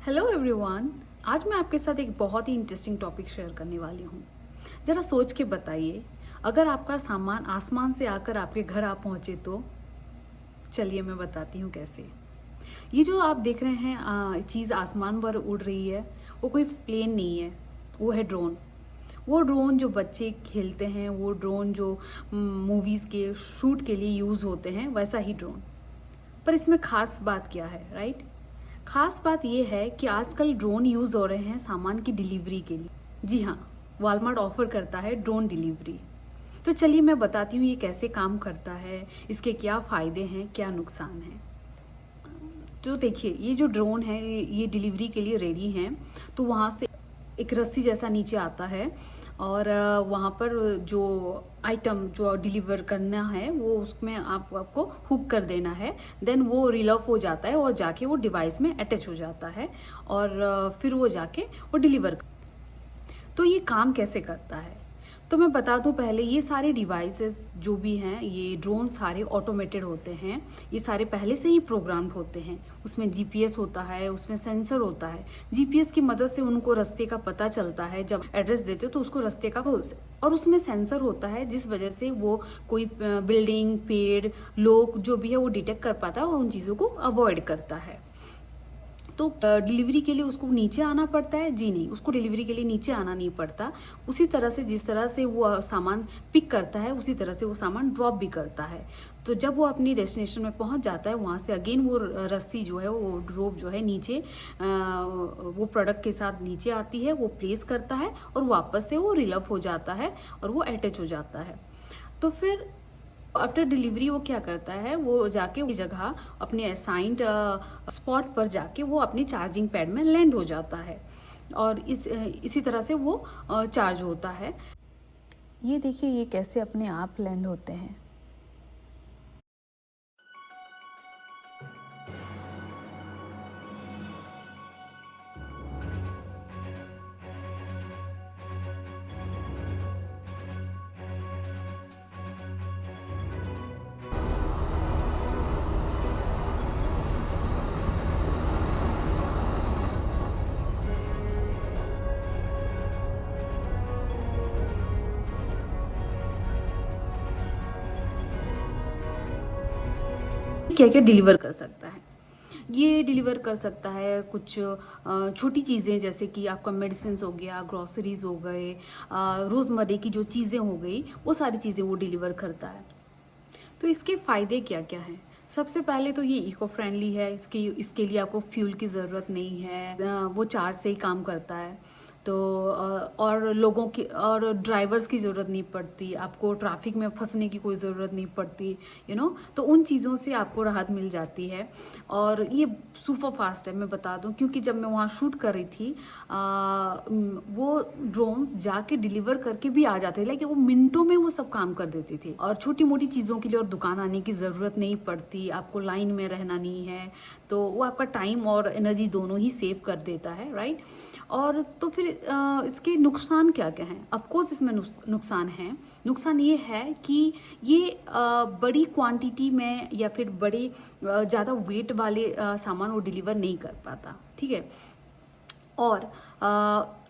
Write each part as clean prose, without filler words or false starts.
Hello everyone. आज मैं आपके साथ एक बहुत ही इंटरेस्टिंग टॉपिक शेयर करने वाली हूँ। ज़रा सोच के बताइए, अगर आपका सामान आसमान से आकर आपके घर आ पहुँचे तो? चलिए मैं बताती हूँ कैसे। ये जो आप देख रहे हैं चीज़ आसमान पर उड़ रही है, वो कोई प्लेन नहीं है, वो है ड्रोन। वो ड्रोन जो बच्चे खेलते हैं, वो ड्रोन जो मूवीज़ के शूट के लिए यूज़ होते हैं, वैसा ही ड्रोन। पर इसमें खास बात क्या है, राइट? खास बात ये है कि आजकल ड्रोन यूज़ हो रहे हैं सामान की डिलीवरी के लिए। जी हाँ, वॉलमार्ट ऑफर करता है ड्रोन डिलीवरी। तो चलिए मैं बताती हूँ ये कैसे काम करता है, इसके क्या फ़ायदे हैं, क्या नुकसान हैं। तो देखिए, ये जो ड्रोन है ये डिलीवरी के लिए रेडी हैं। तो वहाँ से एक रस्सी जैसा नीचे आता है और वहाँ पर जो आइटम जो डिलीवर करना है वो उसमें आपको हुक कर देना है। देन वो रील ऑफ हो जाता है और जाके वो डिवाइस में अटैच हो जाता है और फिर वो जाके वो डिलीवर। तो ये काम कैसे करता है? तो मैं बता दूं पहले, ये सारे डिवाइसेस जो भी हैं, ये ड्रोन सारे ऑटोमेटेड होते हैं। ये सारे पहले से ही प्रोग्राम्ड होते हैं। उसमें जीपीएस होता है, उसमें सेंसर होता है। जीपीएस की मदद से उनको रास्ते का पता चलता है। जब एड्रेस देते हो तो उसको रास्ते का और उसमें सेंसर होता है जिस वजह से वो कोई बिल्डिंग, पेड़, लोग जो भी है वो डिटेक्ट कर पाता है और उन चीज़ों को अवॉइड करता है। तो डिलीवरी के लिए उसको नीचे आना पड़ता है? जी नहीं, उसको डिलीवरी के लिए नीचे आना नहीं पड़ता। उसी तरह से जिस तरह से वो सामान पिक करता है उसी तरह से वो सामान ड्रॉप भी करता है। तो जब वो अपनी डेस्टिनेशन में पहुंच जाता है, वहाँ से अगेन वो रस्सी जो है, वो ड्रॉप जो है नीचे वो प्रोडक्ट के साथ नीचे आती है, वो प्लेस करता है और वापस से वो रिल अप हो जाता है और वो अटैच हो जाता है। तो फिर आफ्टर डिलीवरी वो क्या करता है, वो जाके उस जगह अपने असाइंड स्पॉट पर जाके वो अपने चार्जिंग पैड में लैंड हो जाता है और इसी तरह से वो चार्ज होता है। ये देखिए ये कैसे अपने आप लैंड होते हैं। क्या क्या डिलीवर कर सकता है? ये डिलीवर कर सकता है कुछ छोटी चीज़ें, जैसे कि आपका मेडिसिन हो गया, ग्रोसरीज हो गए, रोज़मर्रे की जो चीज़ें हो गई, वो सारी चीज़ें वो डिलीवर करता है। तो इसके फ़ायदे क्या क्या हैं? सबसे पहले तो ये इको फ्रेंडली है। इसके लिए आपको फ्यूल की ज़रूरत नहीं है। वो चार्ज से ही काम करता है। तो और लोगों की और ड्राइवर्स की ज़रूरत नहीं पड़ती, आपको ट्रैफिक में फंसने की कोई ज़रूरत नहीं पड़ती, तो उन चीज़ों से आपको राहत मिल जाती है। और ये सुपर फास्ट है, मैं बता दूं, क्योंकि जब मैं वहाँ शूट कर रही थी वो ड्रोन्स जाके डिलीवर करके भी आ जाते थे, लाइक वो मिनटों में वो सब काम कर देती थी। और छोटी मोटी चीज़ों के लिए और दुकान आने की ज़रूरत नहीं पड़ती, आपको लाइन में रहना नहीं है। तो वो आपका टाइम और एनर्जी दोनों ही सेव कर देता है, राइट? और तो फिर इसके नुकसान क्या क्या हैं? ऑफकोर्स इसमें नुकसान है। नुकसान ये है कि ये बड़ी क्वांटिटी में या फिर बड़े ज़्यादा वेट वाले सामान वो डिलीवर नहीं कर पाता, ठीक है? और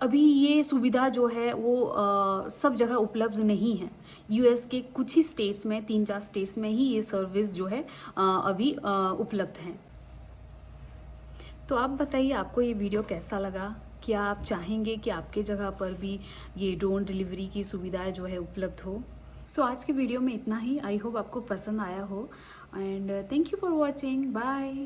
अभी ये सुविधा जो है वो सब जगह उपलब्ध नहीं है। यूएस के कुछ ही स्टेट्स में, 3-4 स्टेट्स में ही ये सर्विस जो है अभी उपलब्ध है। तो आप बताइए, आपको ये वीडियो कैसा लगा? क्या आप चाहेंगे कि आपके जगह पर भी ये ड्रोन डिलीवरी की सुविधाएं जो है उपलब्ध हो? सो आज के वीडियो में इतना ही। आई होप आपको पसंद आया हो and thank you for watching. Bye.